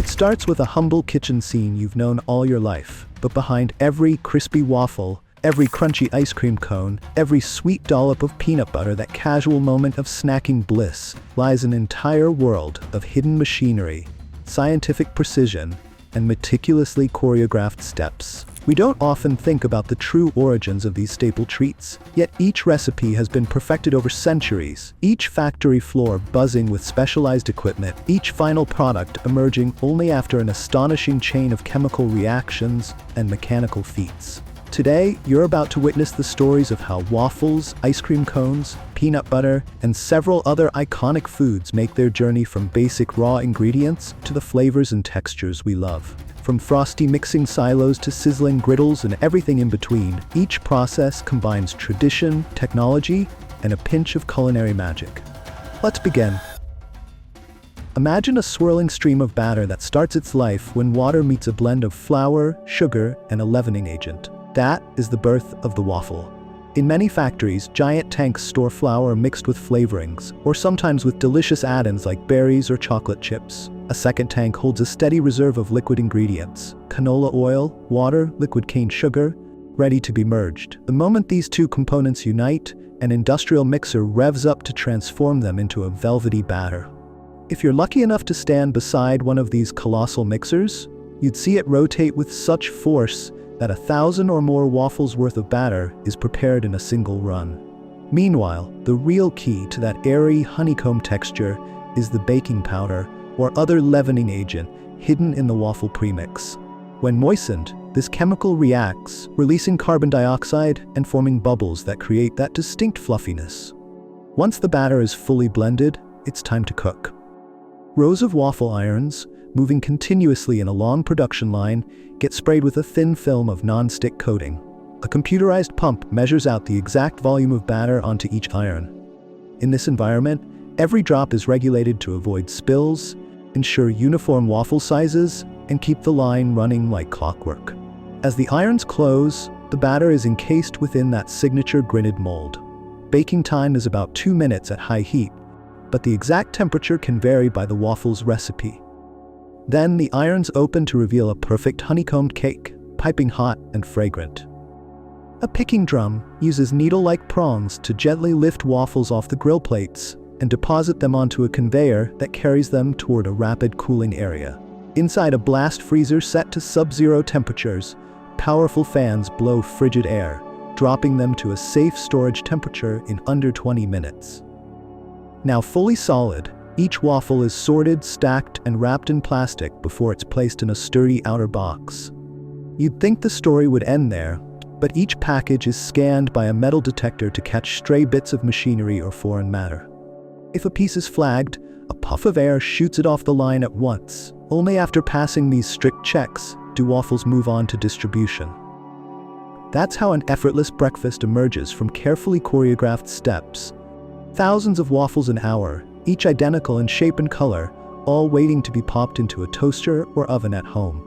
It starts with a humble kitchen scene you've known all your life, but behind every crispy waffle, every crunchy ice cream cone, every sweet dollop of peanut butter, that casual moment of snacking bliss, lies an entire world of hidden machinery, scientific precision, and meticulously choreographed steps. We don't often think about the true origins of these staple treats, yet each recipe has been perfected over centuries, each factory floor buzzing with specialized equipment, each final product emerging only after an astonishing chain of chemical reactions and mechanical feats. Today, you're about to witness the stories of how waffles, ice cream cones, peanut butter, and several other iconic foods make their journey from basic raw ingredients to the flavors and textures we love. From frosty mixing silos to sizzling griddles and everything in between, each process combines tradition, technology, and a pinch of culinary magic. Let's begin. Imagine a swirling stream of batter that starts its life when water meets a blend of flour, sugar, and a leavening agent. That is the birth of the waffle. In many factories, giant tanks store flour mixed with flavorings, or sometimes with delicious add-ins like berries or chocolate chips. A second tank holds a steady reserve of liquid ingredients: canola oil, water, liquid cane sugar, ready to be merged. The moment these two components unite, an industrial mixer revs up to transform them into a velvety batter. If you're lucky enough to stand beside one of these colossal mixers, you'd see it rotate with such force that 1,000 or more waffles worth of batter is prepared in a single run. Meanwhile, the real key to that airy honeycomb texture is the baking powder or other leavening agent hidden in the waffle premix. When moistened, this chemical reacts, releasing carbon dioxide and forming bubbles that create that distinct fluffiness. Once the batter is fully blended, it's time to cook. Rows of waffle irons, moving continuously in a long production line, get sprayed with a thin film of non-stick coating. A computerized pump measures out the exact volume of batter onto each iron. In this environment, every drop is regulated to avoid spills, ensure uniform waffle sizes, and keep the line running like clockwork. As the irons close, the batter is encased within that signature gridded mold. Baking time is about 2 minutes at high heat, but the exact temperature can vary by the waffle's recipe. Then the irons open to reveal a perfect honeycombed cake, piping hot and fragrant. A picking drum uses needle-like prongs to gently lift waffles off the grill plates and deposit them onto a conveyor that carries them toward a rapid cooling area. Inside a blast freezer set to sub-zero temperatures, powerful fans blow frigid air, dropping them to a safe storage temperature in under 20 minutes. Now fully solid, each waffle is sorted, stacked, and wrapped in plastic before it's placed in a sturdy outer box. You'd think the story would end there, but each package is scanned by a metal detector to catch stray bits of machinery or foreign matter. If a piece is flagged, a puff of air shoots it off the line at once. Only after passing these strict checks do waffles move on to distribution. That's how an effortless breakfast emerges from carefully choreographed steps. Thousands of waffles an hour, each identical in shape and color, all waiting to be popped into a toaster or oven at home.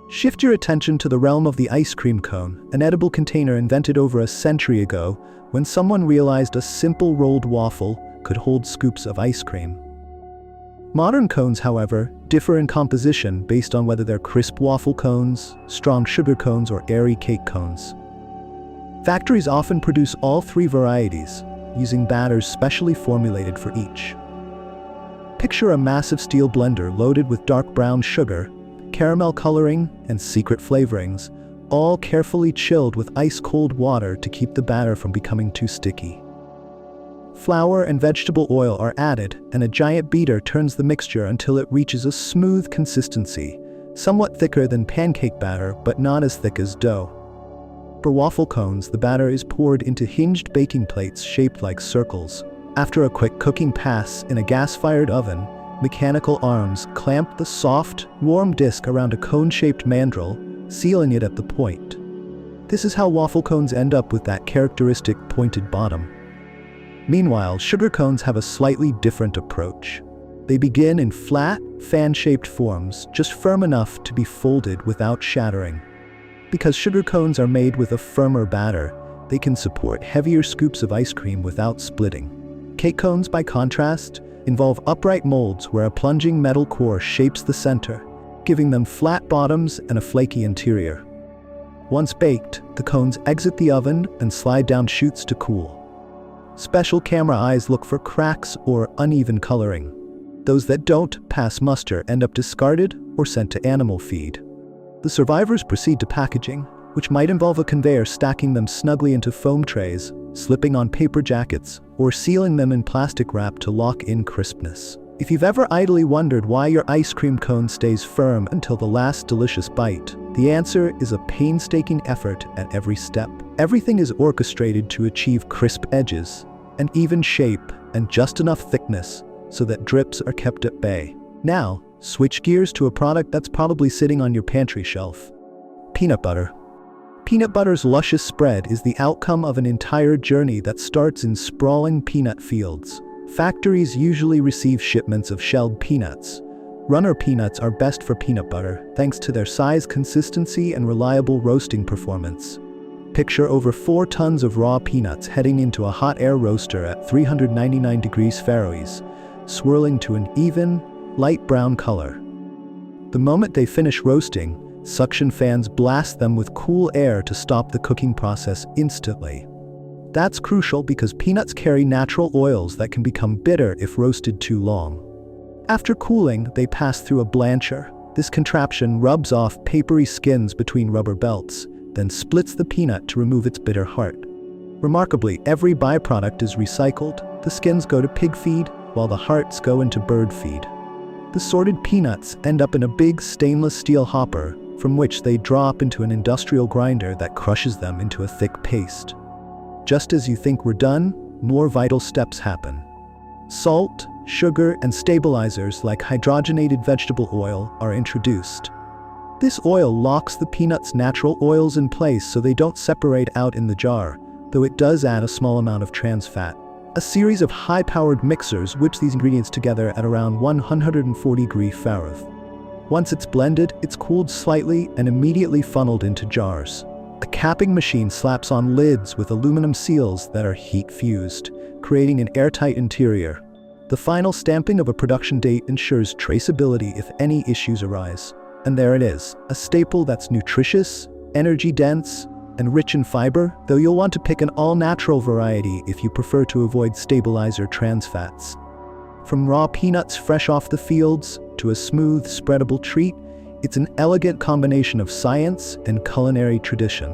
Shift your attention to the realm of the ice cream cone, an edible container invented over a century ago when someone realized a simple rolled waffle could hold scoops of ice cream. Modern cones, however, differ in composition based on whether they're crisp waffle cones, strong sugar cones, or airy cake cones. Factories often produce all three varieties, using batters specially formulated for each. Picture a massive steel blender loaded with dark brown sugar, caramel coloring, and secret flavorings, all carefully chilled with ice-cold water to keep the batter from becoming too sticky. Flour and vegetable oil are added, and a giant beater turns the mixture until it reaches a smooth consistency, somewhat thicker than pancake batter but not as thick as dough. For waffle cones, the batter is poured into hinged baking plates shaped like circles. After a quick cooking pass in a gas-fired oven, mechanical arms clamp the soft, warm disc around a cone-shaped mandrel, sealing it at the point. This is how waffle cones end up with that characteristic pointed bottom. Meanwhile, sugar cones have a slightly different approach. They begin in flat, fan-shaped forms, just firm enough to be folded without shattering. Because sugar cones are made with a firmer batter, they can support heavier scoops of ice cream without splitting. Cake cones, by contrast, involve upright molds where a plunging metal core shapes the center, giving them flat bottoms and a flaky interior. Once baked, the cones exit the oven and slide down chutes to cool. Special camera eyes look for cracks or uneven coloring. Those that don't pass muster end up discarded or sent to animal feed. The survivors proceed to packaging, which might involve a conveyor stacking them snugly into foam trays, slipping on paper jackets, or sealing them in plastic wrap to lock in crispness. If you've ever idly wondered why your ice cream cone stays firm until the last delicious bite, the answer is a painstaking effort at every step. Everything is orchestrated to achieve crisp edges, an even shape, and just enough thickness so that drips are kept at bay. Now, switch gears to a product that's probably sitting on your pantry shelf. Peanut butter. Peanut butter's luscious spread is the outcome of an entire journey that starts in sprawling peanut fields. Factories usually receive shipments of shelled peanuts. Runner peanuts are best for peanut butter, thanks to their size, consistency, and reliable roasting performance. Picture over 4 tons of raw peanuts heading into a hot air roaster at 399 degrees Fahrenheit, swirling to an even, light brown color. The moment they finish roasting, suction fans blast them with cool air to stop the cooking process instantly. That's crucial because peanuts carry natural oils that can become bitter if roasted too long. After cooling, they pass through a blancher. This contraption rubs off papery skins between rubber belts, then splits the peanut to remove its bitter heart. Remarkably, every byproduct is recycled. The skins go to pig feed, while the hearts go into bird feed. The sorted peanuts end up in a big stainless steel hopper, from which they drop into an industrial grinder that crushes them into a thick paste. Just as you think we're done, more vital steps happen. Salt, sugar, and stabilizers like hydrogenated vegetable oil are introduced. This oil locks the peanuts' natural oils in place so they don't separate out in the jar, though it does add a small amount of trans fat. A series of high-powered mixers whip these ingredients together at around 140 degrees Fahrenheit. Once it's blended, it's cooled slightly and immediately funneled into jars. A capping machine slaps on lids with aluminum seals that are heat-fused, creating an airtight interior. The final stamping of a production date ensures traceability if any issues arise. And there it is, a staple that's nutritious, energy-dense, and rich in fiber, though you'll want to pick an all-natural variety if you prefer to avoid stabilizer trans fats. From raw peanuts fresh off the fields to a smooth, spreadable treat, it's an elegant combination of science and culinary tradition.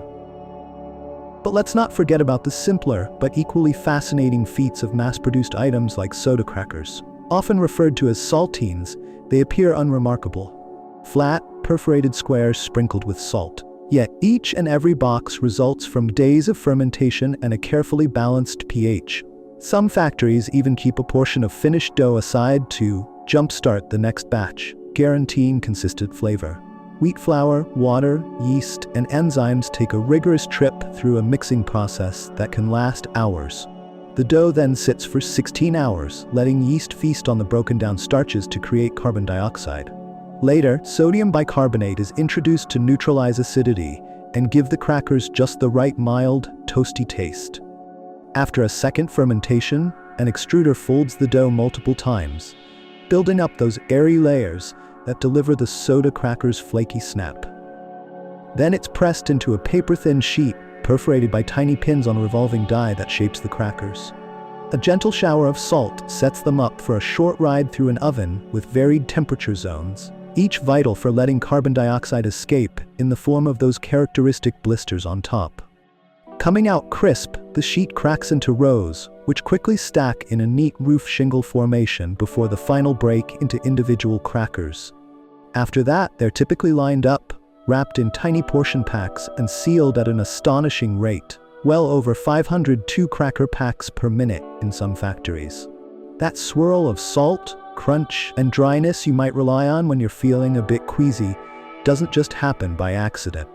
But let's not forget about the simpler but equally fascinating feats of mass-produced items like soda crackers. Often referred to as saltines, they appear unremarkable. Flat, perforated squares sprinkled with salt. Yet each and every box results from days of fermentation and a carefully balanced pH. Some factories even keep a portion of finished dough aside to jumpstart the next batch, guaranteeing consistent flavor. Wheat flour, water, yeast, and enzymes take a rigorous trip through a mixing process that can last hours. The dough then sits for 16 hours, letting yeast feast on the broken-down starches to create carbon dioxide. Later, sodium bicarbonate is introduced to neutralize acidity and give the crackers just the right mild, toasty taste. After a second fermentation, an extruder folds the dough multiple times, building up those airy layers that deliver the soda cracker's flaky snap. Then it's pressed into a paper-thin sheet, perforated by tiny pins on a revolving die that shapes the crackers. A gentle shower of salt sets them up for a short ride through an oven with varied temperature zones, each vital for letting carbon dioxide escape in the form of those characteristic blisters on top. Coming out crisp, the sheet cracks into rows, which quickly stack in a neat roof shingle formation before the final break into individual crackers. After that, they're typically lined up, wrapped in tiny portion packs, and sealed at an astonishing rate, well over 502 cracker packs per minute in some factories. That swirl of salt, crunch, and dryness you might rely on when you're feeling a bit queasy doesn't just happen by accident.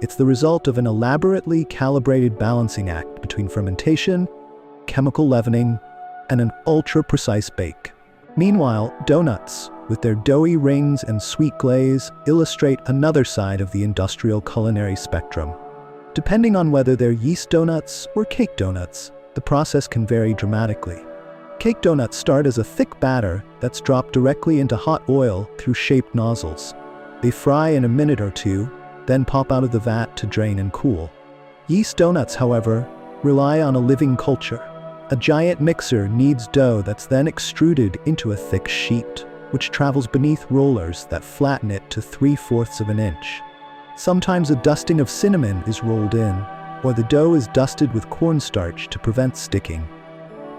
It's the result of an elaborately calibrated balancing act between fermentation, chemical leavening, and an ultra-precise bake. Meanwhile, donuts, with their doughy rings and sweet glaze, illustrate another side of the industrial culinary spectrum. Depending on whether they're yeast donuts or cake donuts, the process can vary dramatically. Cake donuts start as a thick batter that's dropped directly into hot oil through shaped nozzles. They fry in a minute or two, then pop out of the vat to drain and cool. Yeast donuts, however, rely on a living culture. A giant mixer kneads dough that's then extruded into a thick sheet, which travels beneath rollers that flatten it to 3/4 of an inch. Sometimes a dusting of cinnamon is rolled in, or the dough is dusted with cornstarch to prevent sticking.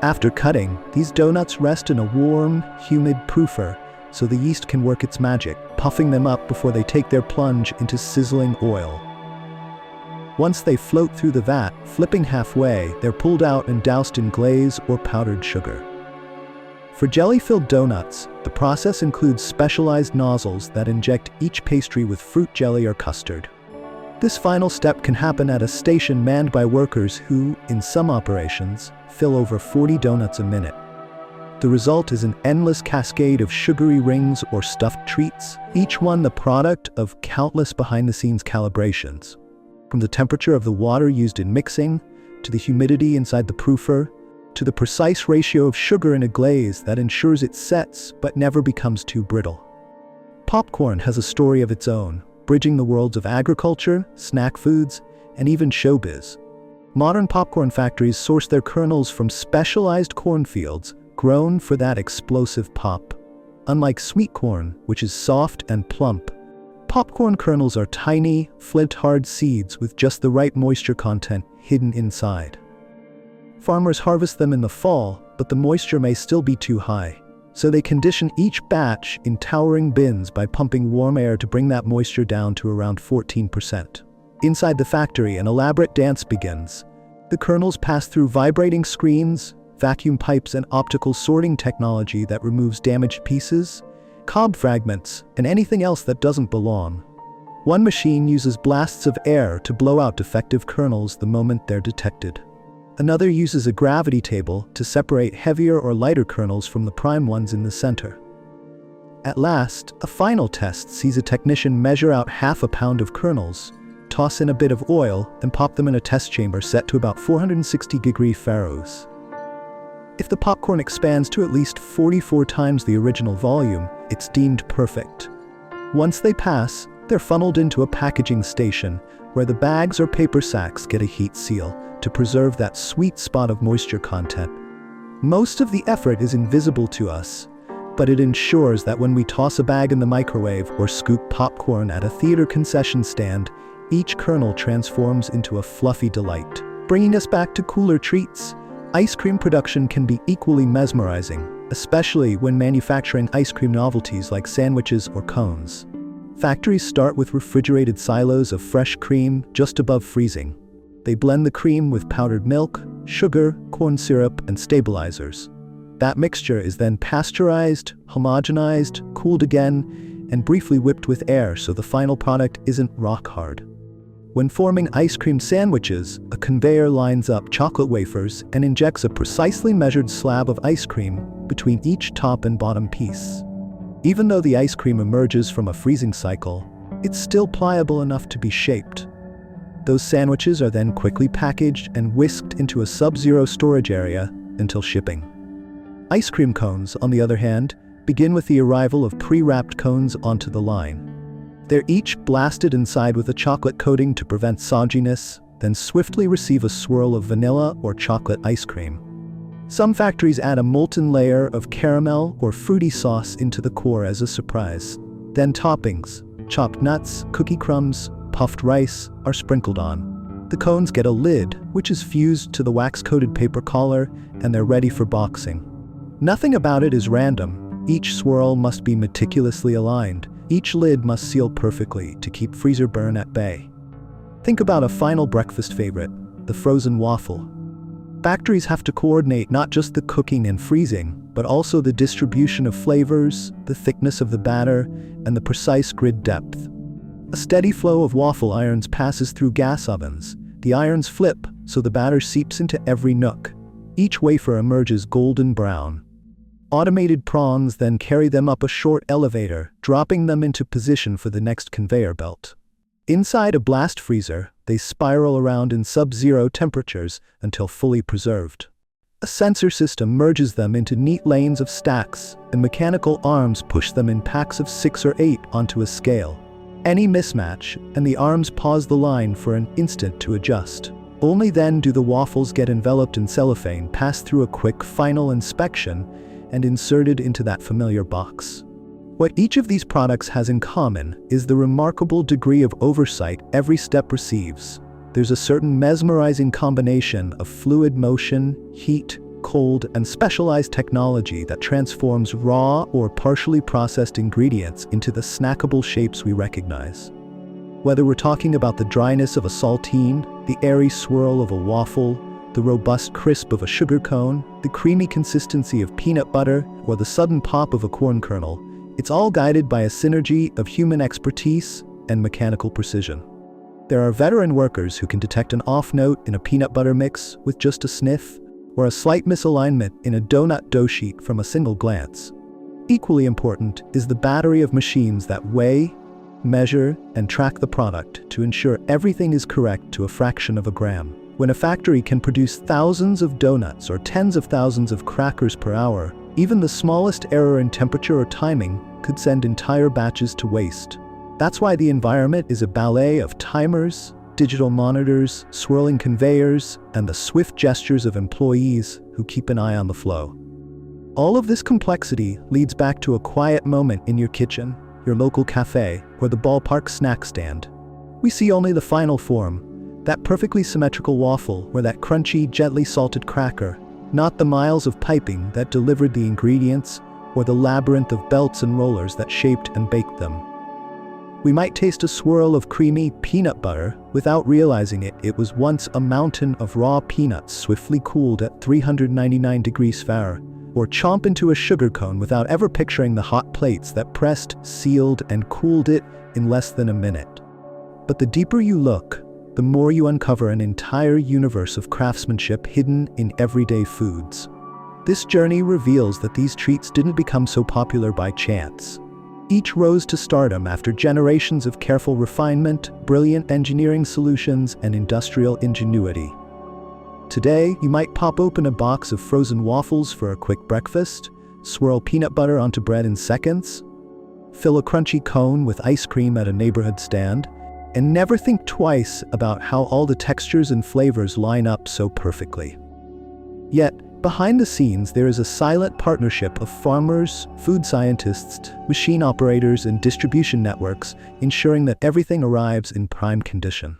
After cutting, these donuts rest in a warm, humid proofer so the yeast can work its magic, puffing them up before they take their plunge into sizzling oil. Once they float through the vat, flipping halfway, they're pulled out and doused in glaze or powdered sugar. For jelly-filled donuts, the process includes specialized nozzles that inject each pastry with fruit jelly or custard. This final step can happen at a station manned by workers who, in some operations, fill over 40 donuts a minute. The result is an endless cascade of sugary rings or stuffed treats, each one the product of countless behind-the-scenes calibrations. From the temperature of the water used in mixing, to the humidity inside the proofer, to the precise ratio of sugar in a glaze that ensures it sets but never becomes too brittle. Popcorn has a story of its own, bridging the worlds of agriculture, snack foods, and even showbiz. Modern popcorn factories source their kernels from specialized cornfields grown for that explosive pop. Unlike sweet corn, which is soft and plump, popcorn kernels are tiny, flint-hard seeds with just the right moisture content hidden inside. Farmers harvest them in the fall, but the moisture may still be too high, so they condition each batch in towering bins by pumping warm air to bring that moisture down to around 14%. Inside the factory, an elaborate dance begins. The kernels pass through vibrating screens, vacuum pipes, and optical sorting technology that removes damaged pieces, cob fragments, and anything else that doesn't belong. One machine uses blasts of air to blow out defective kernels the moment they're detected. Another uses a gravity table to separate heavier or lighter kernels from the prime ones in the center. At last, a final test sees a technician measure out half a pound of kernels, toss in a bit of oil, then pop them in a test chamber set to about 460 degrees Fahrenheit. If the popcorn expands to at least 44 times the original volume, it's deemed perfect. Once they pass, they're funneled into a packaging station where the bags or paper sacks get a heat seal to preserve that sweet spot of moisture content. Most of the effort is invisible to us, but it ensures that when we toss a bag in the microwave or scoop popcorn at a theater concession stand, each kernel transforms into a fluffy delight. Bringing us back to cooler treats, ice cream production can be equally mesmerizing, especially when manufacturing ice cream novelties like sandwiches or cones. Factories start with refrigerated silos of fresh cream just above freezing. They blend the cream with powdered milk, sugar, corn syrup, and stabilizers. That mixture is then pasteurized, homogenized, cooled again, and briefly whipped with air so the final product isn't rock hard. When forming ice cream sandwiches, a conveyor lines up chocolate wafers and injects a precisely measured slab of ice cream between each top and bottom piece. Even though the ice cream emerges from a freezing cycle, it's still pliable enough to be shaped. Those sandwiches are then quickly packaged and whisked into a sub-zero storage area until shipping. Ice cream cones, on the other hand, begin with the arrival of pre-wrapped cones onto the line. They're each blasted inside with a chocolate coating to prevent sogginess, then swiftly receive a swirl of vanilla or chocolate ice cream. Some factories add a molten layer of caramel or fruity sauce into the core as a surprise. Then toppings, chopped nuts, cookie crumbs, puffed rice, are sprinkled on. The cones get a lid, which is fused to the wax-coated paper collar, and they're ready for boxing. Nothing about it is random. Each swirl must be meticulously aligned. Each lid must seal perfectly to keep freezer burn at bay. Think about a final breakfast favorite, the frozen waffle. Factories have to coordinate not just the cooking and freezing, but also the distribution of flavors, the thickness of the batter, and the precise grid depth. A steady flow of waffle irons passes through gas ovens. The irons flip, so the batter seeps into every nook. Each wafer emerges golden brown. Automated prongs then carry them up a short elevator, dropping them into position for the next conveyor belt. Inside a blast freezer, they spiral around in sub-zero temperatures until fully preserved. A sensor system merges them into neat lanes of stacks, and mechanical arms push them in packs of 6 or 8 onto a scale. Any mismatch, and the arms pause the line for an instant to adjust. Only then do the waffles get enveloped in cellophane, pass through a quick final inspection, and inserted into that familiar box. What each of these products has in common is the remarkable degree of oversight every step receives. There's a certain mesmerizing combination of fluid motion, heat, cold, and specialized technology that transforms raw or partially processed ingredients into the snackable shapes we recognize. Whether we're talking about the dryness of a saltine, the airy swirl of a waffle, the robust crisp of a sugar cone, the creamy consistency of peanut butter, or the sudden pop of a corn kernel, it's all guided by a synergy of human expertise and mechanical precision. There are veteran workers who can detect an off note in a peanut butter mix with just a sniff, or a slight misalignment in a donut dough sheet from a single glance. Equally important is the battery of machines that weigh, measure, and track the product to ensure everything is correct to a fraction of a gram. When a factory can produce thousands of donuts or tens of thousands of crackers per hour, even the smallest error in temperature or timing could send entire batches to waste. That's why the environment is a ballet of timers, digital monitors, swirling conveyors, and the swift gestures of employees who keep an eye on the flow. All of this complexity leads back to a quiet moment in your kitchen, your local cafe, or the ballpark snack stand. We see only the final form, that perfectly symmetrical waffle or that crunchy, gently salted cracker, not the miles of piping that delivered the ingredients or the labyrinth of belts and rollers that shaped and baked them. We might taste a swirl of creamy peanut butter without realizing it was once a mountain of raw peanuts swiftly cooled at 399 degrees Fahrenheit, or chomp into a sugar cone without ever picturing the hot plates that pressed, sealed, and cooled it in less than a minute. But the deeper you look, the more you uncover an entire universe of craftsmanship hidden in everyday foods. This journey reveals that these treats didn't become so popular by chance. Each rose to stardom after generations of careful refinement, brilliant engineering solutions, and industrial ingenuity. Today, you might pop open a box of frozen waffles for a quick breakfast, swirl peanut butter onto bread in seconds, fill a crunchy cone with ice cream at a neighborhood stand, and never think twice about how all the textures and flavors line up so perfectly. Yet, behind the scenes, there is a silent partnership of farmers, food scientists, machine operators, and distribution networks, ensuring that everything arrives in prime condition.